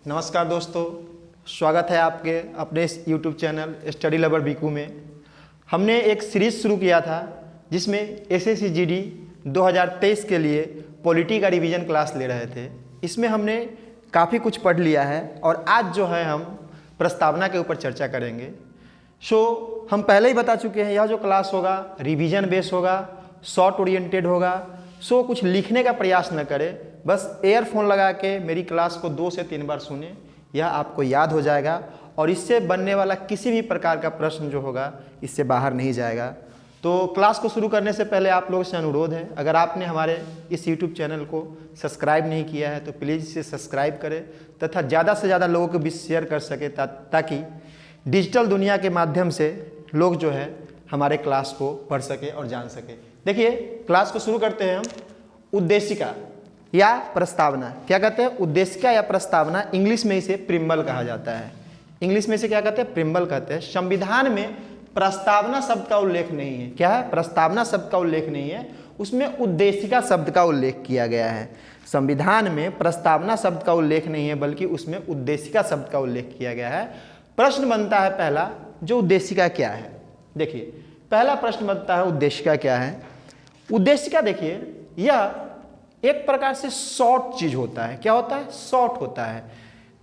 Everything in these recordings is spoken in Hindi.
नमस्कार दोस्तों, स्वागत है आपके अपने इस YouTube channel study lover Biku में। हमने एक सीरीज़ शुरू किया था जिसमें एसएससी जीडी 2023 के लिए पॉलिटी का रिवीजन क्लास ले रहे थे। इसमें हमने काफ़ी कुछ पढ़ लिया है और आज जो है हम प्रस्तावना के ऊपर चर्चा करेंगे। हम पहले ही बता चुके हैं, यह जो क्लास होगा रिवीजन बेस होगा, शॉर्ट ओरिएंटेड होगा। कुछ लिखने का प्रयास न करें, बस एयरफोन लगा के मेरी क्लास को 2 से 3 बार सुने, यह आपको याद हो जाएगा और इससे बनने वाला किसी भी प्रकार का प्रश्न जो होगा इससे बाहर नहीं जाएगा। तो क्लास को शुरू करने से पहले आप लोगों से अनुरोध है, अगर आपने हमारे इस YouTube चैनल को सब्सक्राइब नहीं किया है तो प्लीज़ इसे सब्सक्राइब करें तथा ज़्यादा से ज़्यादा लोगों को भी शेयर कर सके ताकि डिजिटल दुनिया के माध्यम से लोग जो है हमारे क्लास को पढ़ सके और जान सके। देखिए, क्लास को शुरू करते हैं हम। उद्देशिका या प्रस्तावना, क्या कहते हैं? उद्देशिका या प्रस्तावना, इंग्लिश में इसे प्रिम्बल कहा जाता है। इंग्लिश में इसे क्या कहते हैं? प्रिम्बल कहते हैं। संविधान में प्रस्तावना शब्द का उल्लेख नहीं है। क्या है? प्रस्तावना शब्द का उल्लेख नहीं है, उसमें उद्देशिका शब्द का उल्लेख किया गया है। संविधान में प्रस्तावना शब्द का उल्लेख नहीं है बल्कि उसमें उद्देशिका शब्द का उल्लेख किया गया है। प्रश्न बनता है पहला, जो उद्देशिका क्या है? देखिए, पहला प्रश्न बनता है उद्देशिका क्या है। उद्देशिका देखिए, यह एक प्रकार से शॉर्ट चीज होता है। क्या होता है? शॉर्ट होता है,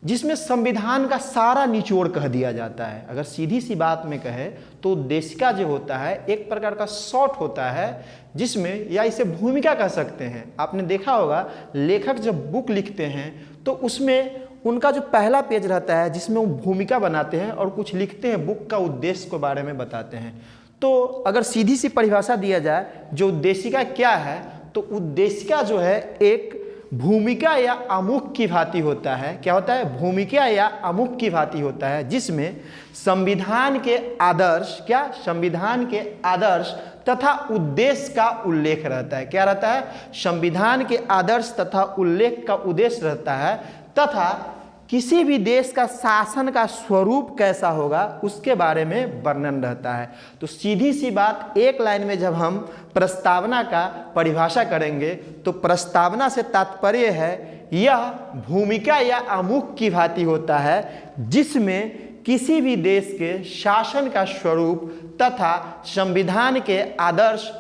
जिसमें संविधान का सारा निचोड़ कह दिया जाता है। अगर सीधी सी बात में कहे तो उद्देशिका जो होता है एक प्रकार का शॉर्ट होता है, जिसमें या इसे भूमिका कह सकते हैं। आपने देखा होगा लेखक जब बुक लिखते हैं तो उसमें उनका जो पहला पेज रहता है जिसमें वो भूमिका बनाते हैं और कुछ लिखते हैं, बुक का उद्देश्य के बारे में बताते हैं। तो अगर सीधी सी परिभाषा दिया जाए जो उद्देशिका क्या है, तो उद्देशिका जो है एक भूमिका या आमुख की भांति होता है। क्या होता है? भूमिका या आमुख की भांति होता है, जिसमें संविधान के आदर्श, क्या संविधान के आदर्श तथा उद्देश्य का उल्लेख रहता है। क्या रहता है? संविधान के आदर्श तथा उल्लेख का उद्देश्य रहता है तथा किसी भी देश का शासन का स्वरूप कैसा होगा उसके बारे में वर्णन रहता है। तो सीधी सी बात, एक लाइन में जब हम प्रस्तावना का परिभाषा करेंगे तो प्रस्तावना से तात्पर्य है यह भूमिका या आमुख की भांति होता है, जिसमें किसी भी देश के शासन का स्वरूप तथा संविधान के आदर्श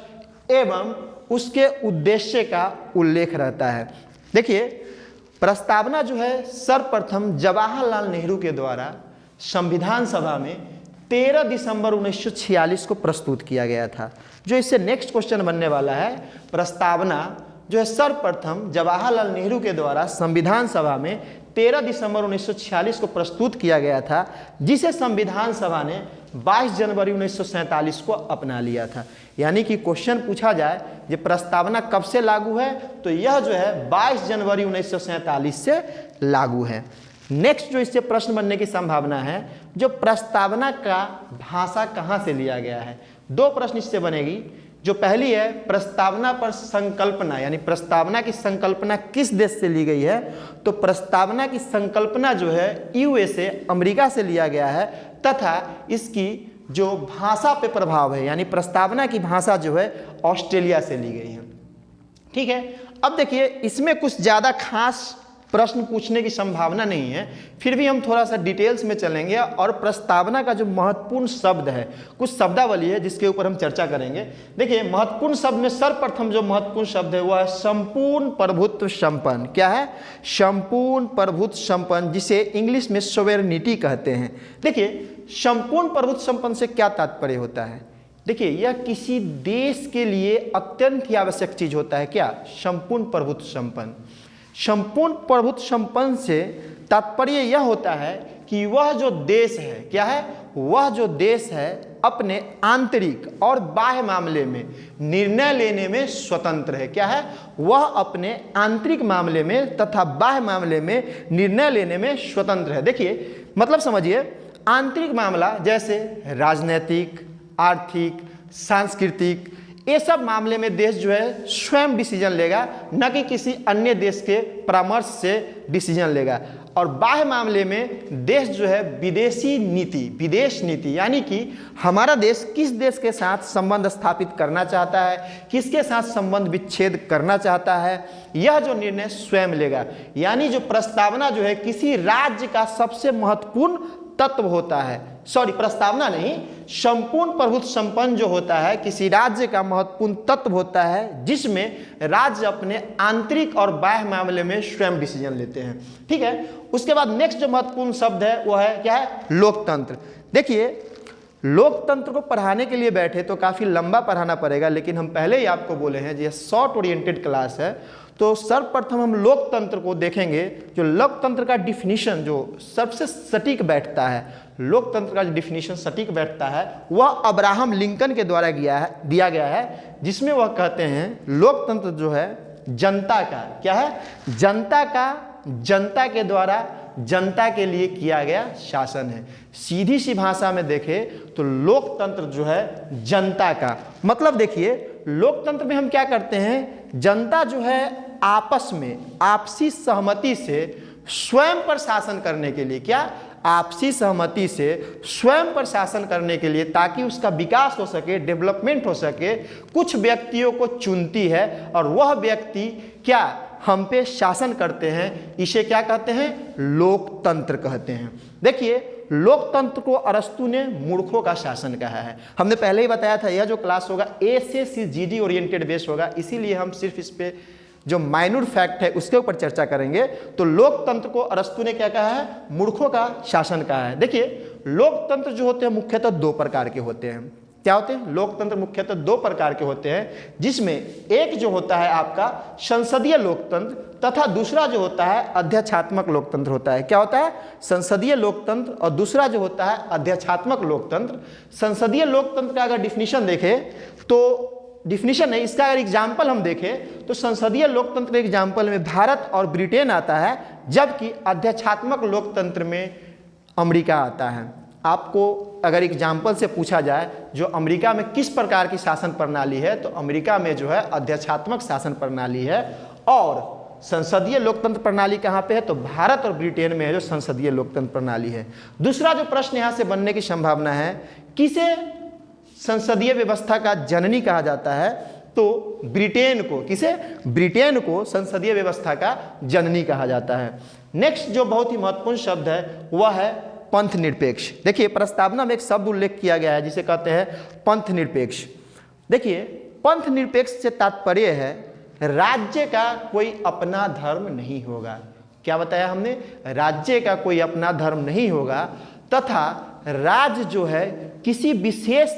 एवं उसके उद्देश्य का उल्लेख रहता है। देखिए, प्रस्तावना जो है सर्वप्रथम जवाहरलाल नेहरू के द्वारा संविधान सभा में 13 दिसंबर 1946 को प्रस्तुत किया गया था। जो इससे नेक्स्ट क्वेश्चन बनने वाला है, प्रस्तावना जो है सर्वप्रथम जवाहरलाल नेहरू के द्वारा संविधान सभा में 13 दिसंबर 1946 को प्रस्तुत किया गया था, जिसे संविधान सभा ने 22 जनवरी 1947 को अपना लिया था। यानी कि क्वेश्चन पूछा जाए ये प्रस्तावना कब से लागू है, तो यह जो है 22 जनवरी 1947 से लागू है। नेक्स्ट जो इससे प्रश्न बनने की संभावना है, जो प्रस्तावना का भाषा कहाँ से लिया गया है। 2 प्रश्न इससे बनेगी। जो पहली है, प्रस्तावना पर संकल्पना, यानी प्रस्तावना की संकल्पना किस देश से ली गई है, तो प्रस्तावना की संकल्पना जो है यूएसए, अमेरिका से लिया गया है तथा इसकी जो भाषा पे प्रभाव है, यानी प्रस्तावना की भाषा जो है ऑस्ट्रेलिया से ली गई है। ठीक है, अब देखिए, इसमें कुछ ज़्यादा खास प्रश्न पूछने की संभावना नहीं है, फिर भी हम थोड़ा सा डिटेल्स में चलेंगे और प्रस्तावना का जो महत्वपूर्ण शब्द है, कुछ शब्दावली है जिसके ऊपर हम चर्चा करेंगे। देखिए, महत्वपूर्ण शब्द में सर्वप्रथम जो महत्वपूर्ण शब्द है वह है संपूर्ण प्रभुत्व संपन्न। क्या है? संपूर्ण प्रभुत्व संपन्न, जिसे इंग्लिश में सोवेरेनिटी कहते हैं। देखिए, संपूर्ण प्रभुत्व संपन्न से क्या तात्पर्य होता है? देखिए, यह किसी देश के लिए अत्यंत ही आवश्यक चीज होता है। क्या? संपूर्ण प्रभुत्व संपन्न। संपूर्ण प्रभुत्व संपन्न से तात्पर्य यह होता है कि वह जो देश है, क्या है? वह जो देश है अपने आंतरिक और बाह्य मामले में निर्णय लेने में स्वतंत्र है। क्या है? वह अपने आंतरिक मामले में तथा बाह्य मामले में निर्णय लेने में स्वतंत्र है। देखिए, मतलब समझिए, आंतरिक मामला जैसे राजनीतिक, आर्थिक, सांस्कृतिक ये सब मामले में देश जो है स्वयं डिसीजन लेगा, न कि किसी अन्य देश के परामर्श से डिसीजन लेगा। और बाह्य मामले में देश जो है विदेशी नीति, विदेश नीति, यानी कि हमारा देश किस देश के साथ संबंध स्थापित करना चाहता है, किसके साथ संबंध विच्छेद करना चाहता है, यह जो निर्णय स्वयं लेगा। यानी जो प्रस्तावना जो है किसी राज्य का सबसे महत्वपूर्ण तत्व होता है, सॉरी प्रस्तावना नहीं, संपूर्ण प्रभुत्व संपन्न जो होता है किसी राज्य का महत्वपूर्ण तत्व होता है, जिसमें राज्य अपने आंतरिक और बाह्य मामले में स्वयं डिसीजन लेते हैं। ठीक है, उसके बाद नेक्स्ट जो महत्वपूर्ण शब्द है वो है क्या है, लोकतंत्र। देखिए, लोकतंत्र को पढ़ाने के लिए बैठे तो काफ़ी लंबा पढ़ाना पड़ेगा, लेकिन हम पहले ही आपको बोले हैं ये शॉर्ट ओरिएंटेड क्लास है। तो सर्वप्रथम हम लोकतंत्र को देखेंगे। जो लोकतंत्र का डिफिनीशन जो सबसे सटीक बैठता है, लोकतंत्र का जो डिफिनीशन सटीक बैठता है वह अब्राहम लिंकन के द्वारा दिया गया है, जिसमें वह कहते हैं लोकतंत्र जो है जनता का क्या है, जनता का, जनता के द्वारा जनता के लिए किया गया शासन है। सीधी सी भाषा में देखें तो लोकतंत्र जो है जनता का मतलब, देखिए लोकतंत्र में हम क्या करते हैं, जनता जो है आपस में आपसी सहमति से स्वयं पर शासन करने के लिए, क्या आपसी सहमति से स्वयं पर शासन करने के लिए, ताकि उसका विकास हो सके, डेवलपमेंट हो सके, कुछ व्यक्तियों को चुनती है और वह व्यक्ति क्या हम पे शासन करते हैं। इसे क्या कहते हैं, लोकतंत्र कहते हैं। देखिए, लोकतंत्र को अरस्तु ने मूर्खों का शासन कहा है। हमने पहले ही बताया था यह जो क्लास होगा एसएससी ओरिएंटेड बेस होगा, इसीलिए हम सिर्फ इस पे जो माइन्यूट फैक्ट है उसके ऊपर चर्चा करेंगे। तो लोकतंत्र को अरस्तु ने क्या कहा है, मूर्खों का शासन कहा है। देखिए, लोकतंत्र जो होते हैं मुख्यतः दो प्रकार के होते हैं। क्या होते हैं, लोकतंत्र मुख्यतः दो प्रकार के होते हैं, जिसमें एक जो होता है आपका संसदीय लोकतंत्र तथा दूसरा जो होता है अध्यक्षात्मक लोकतंत्र होता है। क्या होता है, संसदीय लोकतंत्र और दूसरा जो होता है अध्यक्षात्मक लोकतंत्र। संसदीय लोकतंत्र का अगर डिफिनीशन देखें तो, डिफिनीशन नहीं, इसका अगर एग्जाम्पल हम देखें तो संसदीय लोकतंत्र के एग्जाम्पल में भारत और ब्रिटेन आता है, जबकि अध्यक्षात्मक लोकतंत्र में अमेरिका आता है। आपको अगर एग्जाम्पल से पूछा जाए जो अमेरिका में किस प्रकार की शासन प्रणाली है, तो अमेरिका में जो है अध्यक्षात्मक शासन प्रणाली है, और संसदीय लोकतंत्र प्रणाली कहाँ पे है, तो भारत और ब्रिटेन में है जो संसदीय लोकतंत्र प्रणाली है। दूसरा जो प्रश्न यहाँ से बनने की संभावना है, किसे संसदीय व्यवस्था का जननी कहा जाता है, तो ब्रिटेन को, किसे, ब्रिटेन को संसदीय व्यवस्था का जननी कहा जाता है। नेक्स्ट जो बहुत ही महत्वपूर्ण शब्द है वह है पंथ निरपेक्ष। देखिए, प्रस्तावना में एक शब्द उल्लेख किया गया है जिसे कहते हैं पंथ निरपेक्ष। देखिए, पंथ निरपेक्ष से तात्पर्य है राज्य का कोई अपना धर्म नहीं होगा। क्या बताया हमने, राज्य का कोई अपना धर्म नहीं होगा, तथा राज्य जो है किसी विशेष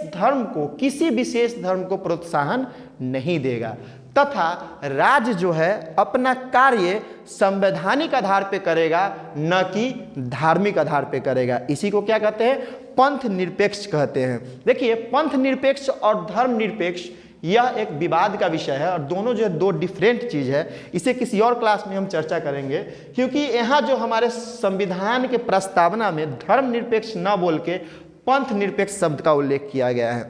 धर्म को प्रोत्साहन नहीं देगा, तथा राज्य जो है अपना कार्य संवैधानिक आधार पे करेगा, न कि धार्मिक आधार पे करेगा। इसी को क्या कहते हैं, पंथ निरपेक्ष कहते हैं। देखिए, पंथ निरपेक्ष और धर्म निरपेक्ष यह एक विवाद का विषय है, और दोनों जो है दो डिफरेंट चीज़ है। इसे किसी और क्लास में हम चर्चा करेंगे, क्योंकि यहाँ जो हमारे संविधान के प्रस्तावना में धर्म निरपेक्ष न बोल के पंथ निरपेक्ष शब्द का उल्लेख किया गया है।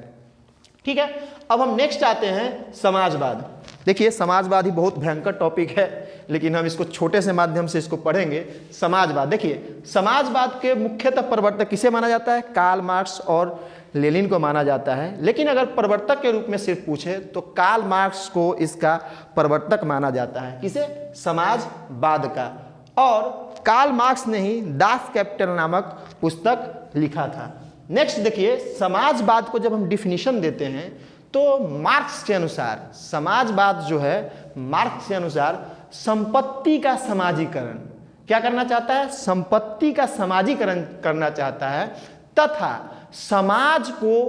ठीक है, अब हम नेक्स्ट आते हैं समाजवाद। देखिए, समाजवाद ही बहुत भयंकर टॉपिक है, लेकिन हम इसको छोटे से माध्यम से इसको पढ़ेंगे। समाजवाद, देखिए समाजवाद के मुख्यतः प्रवर्तक किसे माना जाता है, कार्ल मार्क्स और लेनिन को माना जाता है। लेकिन अगर प्रवर्तक के रूप में सिर्फ पूछे तो कार्ल मार्क्स को इसका प्रवर्तक माना जाता है। किसे, समाजवाद का। और कार्ल मार्क्स ने ही दास कैपिटल नामक पुस्तक लिखा था। नेक्स्ट देखिए, समाजवाद को जब हम डिफिनीशन देते हैं तो मार्क्स के अनुसार समाजवाद जो है मार्क्स के अनुसार संपत्ति का समाजीकरण क्या करना चाहता है, संपत्ति का समाजीकरण करना चाहता है, तथा समाज को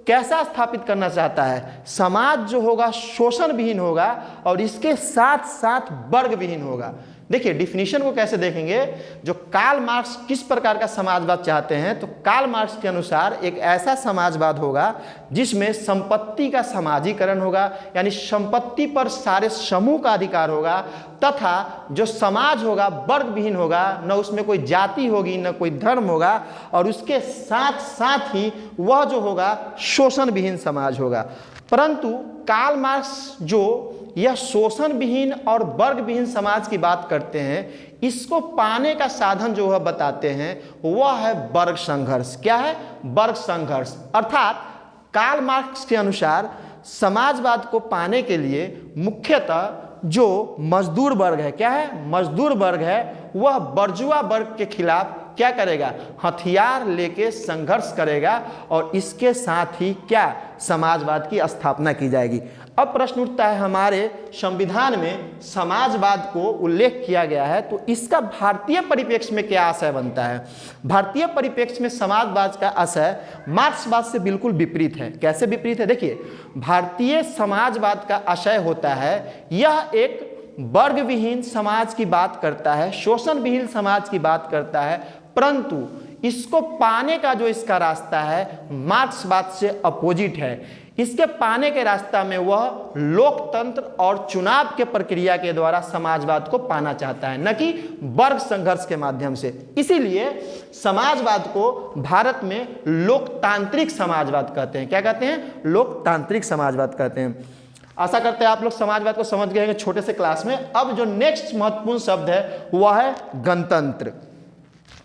कैसा स्थापित करना चाहता है, समाज जो होगा शोषण विहीन होगा और इसके साथ साथ वर्ग विहीन होगा। देखिए, डिफिनीशन को कैसे देखेंगे, जो कार्ल मार्क्स किस प्रकार का समाजवाद चाहते हैं, तो कार्ल मार्क्स के अनुसार एक ऐसा समाजवाद होगा जिसमें संपत्ति का समाजीकरण होगा, यानी संपत्ति पर सारे समूह का अधिकार होगा, तथा जो समाज होगा वर्ग विहीन होगा, न उसमें कोई जाति होगी न कोई धर्म होगा, और उसके साथ साथ ही वह जो होगा शोषण विहीन समाज होगा। परंतु कार्ल मार्क्स जो यह शोषण विहीन और वर्ग विहीन समाज की बात करते हैं, इसको पाने का साधन जो है बताते हैं वह है वर्ग संघर्ष। क्या है? वर्ग संघर्ष। अर्थात कार्ल मार्क्स के अनुसार समाजवाद को पाने के लिए मुख्यतः जो मजदूर वर्ग है, क्या है? मजदूर वर्ग है, वह बर्जुआ वर्ग के खिलाफ क्या करेगा? हथियार लेके संघर्ष करेगा और इसके साथ ही क्या? समाजवाद की स्थापना की जाएगी। अब प्रश्न उठता है, हमारे संविधान में समाजवाद को उल्लेख किया गया है, तो इसका भारतीय परिप्रेक्ष्य में क्या आशय बनता है? भारतीय परिप्रेक्ष्य में समाजवाद का आशय मार्क्सवाद से बिल्कुल विपरीत है। कैसे विपरीत है? देखिए, भारतीय समाजवाद का आशय होता है, यह एक वर्ग विहीन समाज की बात करता है, शोषण विहीन समाज की बात करता है, परंतु इसको पाने का जो इसका रास्ता है मार्क्सवाद से अपोजिट है। इसके पाने के रास्ता में वह लोकतंत्र और चुनाव के प्रक्रिया के द्वारा समाजवाद को पाना चाहता है, न कि वर्ग संघर्ष के माध्यम से। इसीलिए समाजवाद को भारत में लोकतांत्रिक समाजवाद कहते हैं। क्या कहते हैं? लोकतांत्रिक समाजवाद कहते हैं। आशा करते हैं आप लोग समाजवाद को समझ गए हैं छोटे से क्लास में। अब जो नेक्स्ट महत्वपूर्ण शब्द है वह है गणतंत्र।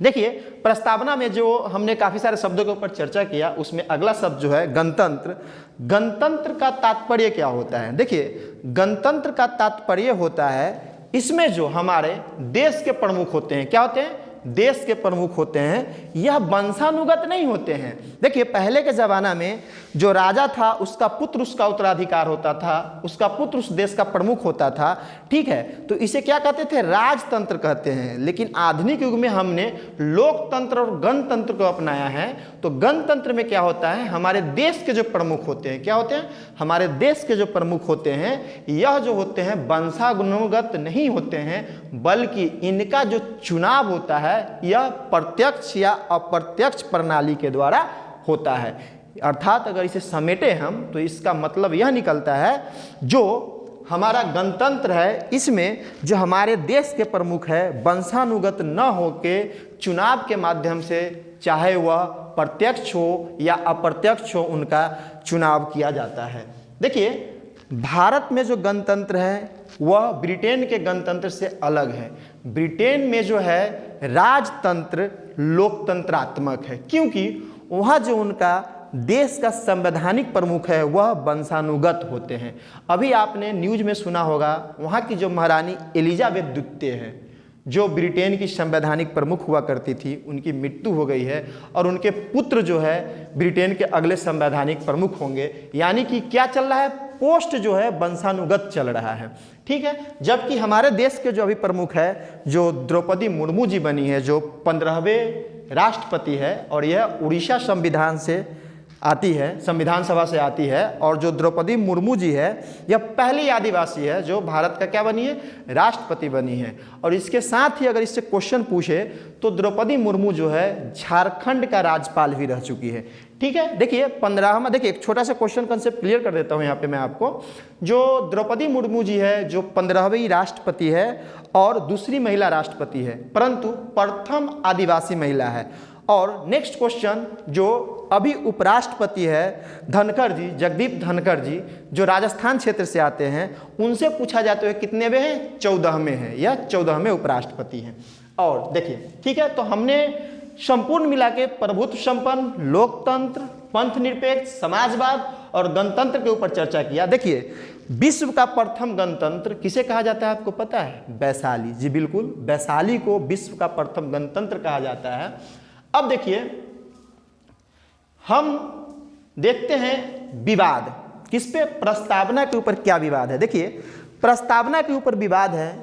देखिए, प्रस्तावना में जो हमने काफी सारे शब्दों के ऊपर चर्चा किया, उसमें अगला शब्द जो है गणतंत्र। गणतंत्र का तात्पर्य क्या होता है? देखिए, गणतंत्र का तात्पर्य होता है, इसमें जो हमारे देश के प्रमुख होते हैं, क्या होते हैं? देश के प्रमुख होते हैं, यह वंशानुगत नहीं होते हैं। देखिए, पहले के जमाना में जो राजा था उसका पुत्र उसका उत्तराधिकार होता था, उसका पुत्र उस देश का प्रमुख होता था, ठीक है, तो इसे क्या कहते थे? राजतंत्र कहते हैं। लेकिन आधुनिक युग में हमने लोकतंत्र और गणतंत्र को अपनाया है। तो गणतंत्र में क्या होता है? हमारे देश के जो प्रमुख होते हैं, क्या होते हैं? हमारे देश के जो प्रमुख होते हैं, यह जो होते हैं वंशानुगत नहीं होते हैं, बल्कि इनका जो चुनाव होता है यह प्रत्यक्ष या अप्रत्यक्ष प्रणाली के द्वारा होता है। अर्थात अगर इसे समेटे हम तो इसका मतलब यह निकलता है, जो हमारा गणतंत्र है इसमें जो हमारे देश के प्रमुख है वंशानुगत न होके चुनाव के माध्यम से, चाहे वह प्रत्यक्ष हो या अप्रत्यक्ष हो, उनका चुनाव किया जाता है। देखिए, भारत में जो गणतंत्र है वह ब्रिटेन के गणतंत्र से अलग है। ब्रिटेन में जो है राजतंत्र लोकतंत्रात्मक है, क्योंकि वहाँ जो उनका देश का संवैधानिक प्रमुख है वह वंशानुगत होते हैं। अभी आपने न्यूज में सुना होगा, वहाँ की जो महारानी एलिजाबेथ द्वितीय है, जो ब्रिटेन की संवैधानिक प्रमुख हुआ करती थी, उनकी मृत्यु हो गई है और उनके पुत्र जो है ब्रिटेन के अगले संवैधानिक प्रमुख होंगे। यानी कि क्या चल रहा है? पोस्ट जो है वंशानुगत चल रहा है, ठीक है। जबकि हमारे देश के जो अभी प्रमुख है, जो द्रौपदी मुर्मू जी बनी है, जो 15वें राष्ट्रपति है, और यह उड़ीसा संविधान से आती है, संविधान सभा से आती है। और जो द्रौपदी मुर्मू जी है, यह पहली आदिवासी है जो भारत का क्या बनी है? राष्ट्रपति बनी है। और इसके साथ ही अगर इससे क्वेश्चन पूछे तो द्रौपदी मुर्मू जो है झारखंड का राज्यपाल भी रह चुकी है, ठीक है। देखिए 15वां, देखिए एक छोटा सा क्वेश्चन कंसेप्ट क्लियर कर देता हूँ यहाँ पे मैं आपको। जो द्रौपदी मुर्मू जी है, जो 15वीं राष्ट्रपति है और दूसरी महिला राष्ट्रपति है, परंतु प्रथम आदिवासी महिला है। और नेक्स्ट क्वेश्चन, जो अभी उपराष्ट्रपति है धनखड़ जी, जगदीप धनखड़ जी, जो राजस्थान क्षेत्र से आते हैं, उनसे पूछा जाता है कितनेवें हैं? 14वें हैं, या 14वें उपराष्ट्रपति हैं। और देखिए, ठीक है, तो हमने संपूर्ण मिला के प्रभुत्व संपन्न, लोकतंत्र, पंथ निरपेक्ष, समाजवाद और गणतंत्र के ऊपर चर्चा किया। देखिए, विश्व का प्रथम गणतंत्र किसे कहा जाता है? आपको पता है? वैशाली जी, बिल्कुल, वैशाली को विश्व का प्रथम गणतंत्र कहा जाता है। अब देखिए, हम देखते हैं विवाद किस पे? प्रस्तावना के ऊपर क्या विवाद है। देखिए, प्रस्तावना के ऊपर विवाद है,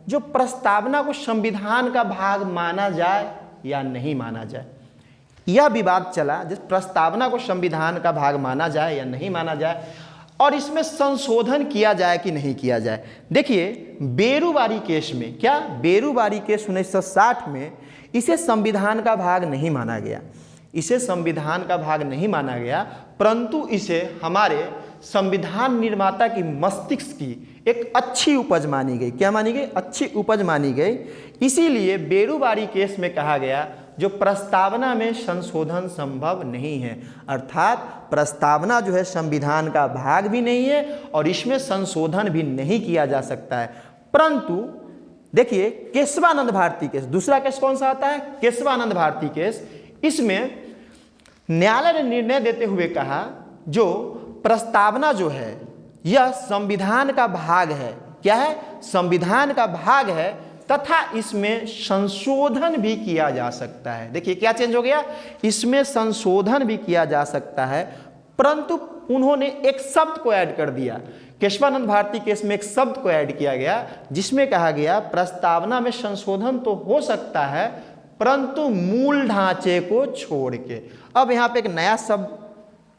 जो प्रस्तावना को संविधान का भाग माना जाए या नहीं माना जाए, यह विवाद चला। जिस प्रस्तावना को संविधान का भाग माना जाए या नहीं माना जाए, और इसमें संशोधन किया जाए कि नहीं किया जाए। देखिए, बेरुवारी केस में, क्या बेरुवारी केस 1960 में, इसे संविधान का भाग नहीं माना गया, इसे संविधान का भाग नहीं माना गया, परंतु इसे हमारे संविधान निर्माता की मस्तिष्क की एक अच्छी उपज मानी गई। क्या मानी गई? अच्छी उपज मानी गई। इसीलिए बेरुवारी केस में कहा गया जो प्रस्तावना में संशोधन संभव नहीं है। अर्थात प्रस्तावना जो है संविधान का भाग भी नहीं है और इसमें संशोधन भी नहीं किया जा सकता है। परंतु देखिए केशवानंद भारती केस, दूसरा केस कौन सा आता है, केशवानंद भारती केस। इसमें न्यायालय ने निर्णय देते हुए कहा जो प्रस्तावना जो है यह संविधान का भाग है। क्या है, संविधान का भाग है तथा इसमें संशोधन भी किया जा सकता है। देखिए क्या चेंज हो गया, इसमें संशोधन भी किया जा सकता है, परंतु उन्होंने एक शब्द को ऐड कर दिया। केशवानंद भारती केस में एक शब्द को ऐड किया गया जिसमें कहा गया प्रस्तावना में संशोधन तो हो सकता है परंतु मूल ढांचे को छोड़ के। अब यहाँ पे एक नया शब्द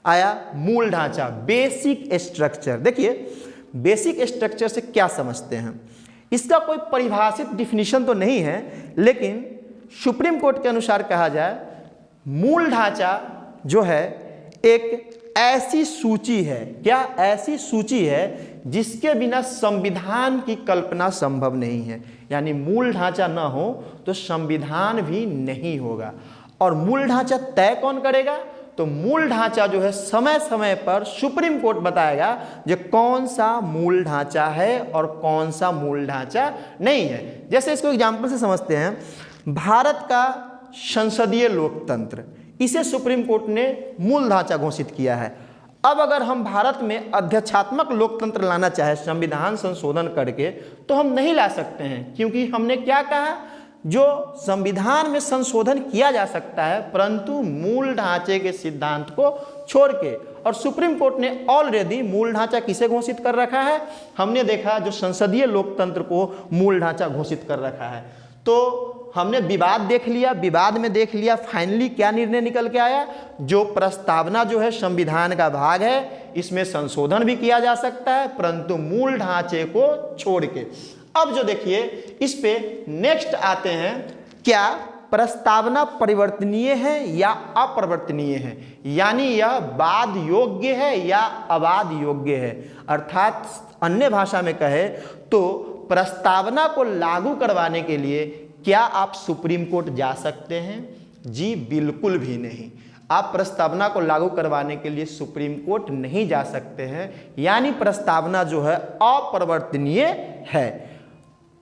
आया, मूल ढांचा, बेसिक स्ट्रक्चर। देखिए बेसिक स्ट्रक्चर से क्या समझते हैं, इसका कोई परिभाषित डिफिनीशन तो नहीं है, लेकिन सुप्रीम कोर्ट के अनुसार कहा जाए मूल ढांचा जो है एक ऐसी सूची है, क्या ऐसी सूची है जिसके बिना संविधान की कल्पना संभव नहीं है। यानी मूल ढांचा ना हो तो संविधान भी नहीं होगा। और मूल ढांचा तय कौन करेगा, तो मूल ढांचा जो है समय समय पर सुप्रीम कोर्ट बताएगा जो कौन सा मूल ढांचा है और कौन सा मूल ढांचा नहीं है। जैसे इसको एग्जाम्पल से समझते हैं, भारत का संसदीय लोकतंत्र, इसे सुप्रीम कोर्ट ने मूल ढांचा घोषित किया है। अब अगर हम भारत में अध्यक्षात्मक लोकतंत्र लाना चाहे संविधान संशोधन करके तो हम नहीं ला सकते हैं, क्योंकि हमने क्या कहा, जो संविधान में संशोधन किया जा सकता है परंतु मूल ढांचे के सिद्धांत को छोड़ के। और सुप्रीम कोर्ट ने ऑलरेडी मूल ढांचा किसे घोषित कर रखा है, हमने देखा जो संसदीय लोकतंत्र को मूल ढांचा घोषित कर रखा है। तो हमने विवाद देख लिया, विवाद में देख लिया फाइनली क्या निर्णय निकल के आया, जो प्रस्तावना जो है संविधान का भाग है, इसमें संशोधन भी किया जा सकता है परंतु मूल ढांचे को छोड़ के। अब जो देखिए इस पे नेक्स्ट आते हैं, क्या प्रस्तावना परिवर्तनीय है या अपरिवर्तनीय है, यानी यह वाद योग्य है या अवाद योग्य है। अर्थात अन्य भाषा में कहे तो प्रस्तावना को लागू करवाने के लिए क्या आप सुप्रीम कोर्ट जा सकते हैं? जी बिल्कुल भी नहीं। आप प्रस्तावना को लागू करवाने के लिए सुप्रीम कोर्ट नहीं जा सकते हैं, यानी प्रस्तावना जो है अपरिवर्तनीय है।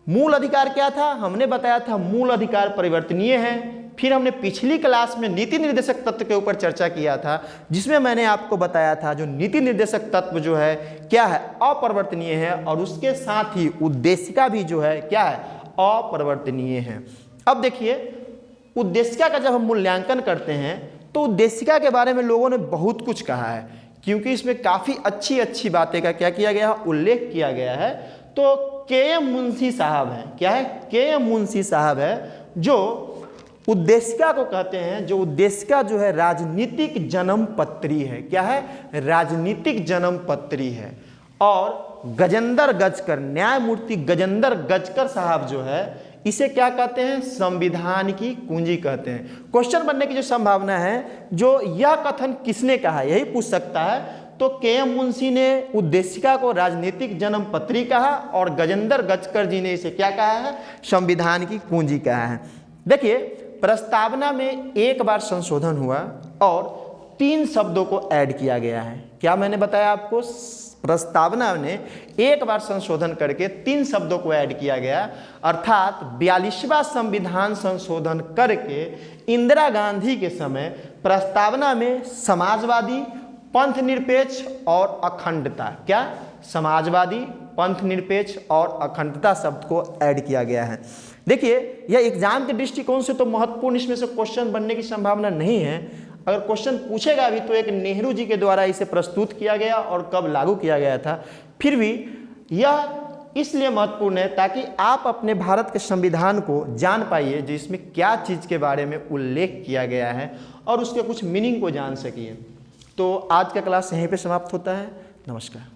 मूल अधिकार क्या था, हमने बताया था मूल अधिकार परिवर्तनीय है। फिर हमने पिछली क्लास में नीति निर्देशक तत्व के ऊपर चर्चा किया था, जिसमें मैंने आपको बताया था जो नीति निर्देशक तत्व जो है क्या है, अपरिवर्तनीय है, और उसके साथ ही उद्देशिका भी जो है क्या है, अपरिवर्तनीय है। अब देखिए उद्देशिका का जब हम मूल्यांकन करते हैं तो उद्देशिका के बारे में लोगों ने बहुत कुछ कहा है, क्योंकि इसमें काफ़ी अच्छी अच्छी बातें का क्या किया गया है, उल्लेख किया गया है। तो के.एम. मुंशी साहब हैं, क्या है, के.एम. मुंशी साहब है जो उद्देशिका को कहते हैं, जो उद्देशिका जो है राजनीतिक जन्म पत्री है। क्या है, राजनीतिक जन्म पत्री है। और गजेंद्र गजकर, न्यायमूर्ति गजेंद्र गजकर साहब जो है इसे क्या कहते हैं, संविधान की कुंजी कहते हैं। क्वेश्चन बनने की जो संभावना है, जो यह कथन किसने कहा यही पूछ सकता है। तो के.एम. मुंशी ने उद्देशिका को राजनीतिक जन्म पत्री कहा और गजेंद्र गजकर जी ने इसे क्या कहा है, संविधान की कुंजी कहा है। देखिए प्रस्तावना में एक बार संशोधन हुआ और 3 शब्दों को ऐड किया गया है। क्या मैंने बताया आपको, प्रस्तावना ने एक बार संशोधन करके 3 शब्दों को ऐड किया गया, अर्थात 42वां संविधान संशोधन करके इंदिरा गांधी के समय प्रस्तावना में समाजवादी, पंथ निरपेक्ष और अखंडता, क्या, समाजवादी, पंथ निरपेक्ष और अखंडता शब्द को ऐड किया गया है। देखिए यह एग्जाम के दृष्टिकोण से तो महत्वपूर्ण, इसमें से क्वेश्चन बनने की संभावना नहीं है। अगर क्वेश्चन पूछेगा भी तो एक नेहरू जी के द्वारा इसे प्रस्तुत किया गया और कब लागू किया गया था। फिर भी यह इसलिए महत्वपूर्ण है ताकि आप अपने भारत के संविधान को जान पाइए, जिसमें क्या चीज़ के बारे में उल्लेख किया गया है और उसके कुछ मीनिंग को जान सकिए। तो आज का क्लास यहीं पे समाप्त होता है। नमस्कार।